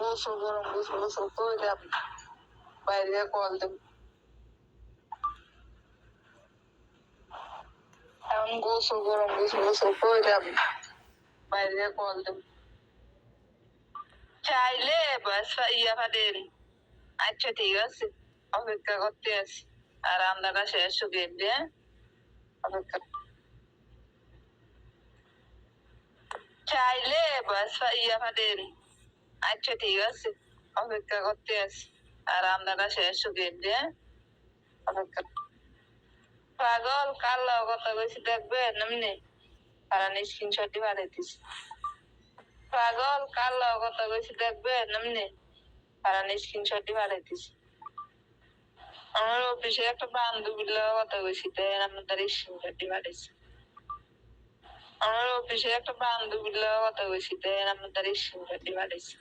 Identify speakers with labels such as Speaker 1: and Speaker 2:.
Speaker 1: গোসল গরম গোসল করে বাইরে কল দেব। এখন গোসল গরম গোসল করে বাইরে কল দেব। চাইলে বাস ইয়া ফাটেন। আচ্ছা ঠিক আছে, অপেক্ষা করতে আছি। আর রান্নাটা শেষ হয়ে দিয়ে অপেক্ষা। চাইলে বাস ইয়া ফাটেন। আচ্ছা ঠিক আছে, অপেক্ষা করতে আছি। আর রান্নাটা শেষ হয়ে দিয়ে অপেক্ষা। পাগল কাল কথা কইছি দেখবে এমনি কারণ স্ক্রিনশটই পাঠাইতিস। পাগল কাল কথা কইছি দেখবে এমনি কারণ স্ক্রিনশটই পাঠাইতিস। আমার অফিসে একটা বান্ধবীর কথা কইছি তাই আমাদের স্ক্রিনশটই পাঠাইছি। আমার অফিসে একটা বান্ধবীর কথা কইছি তাই আমাদের স্ক্রিনশটই পাঠাইছি।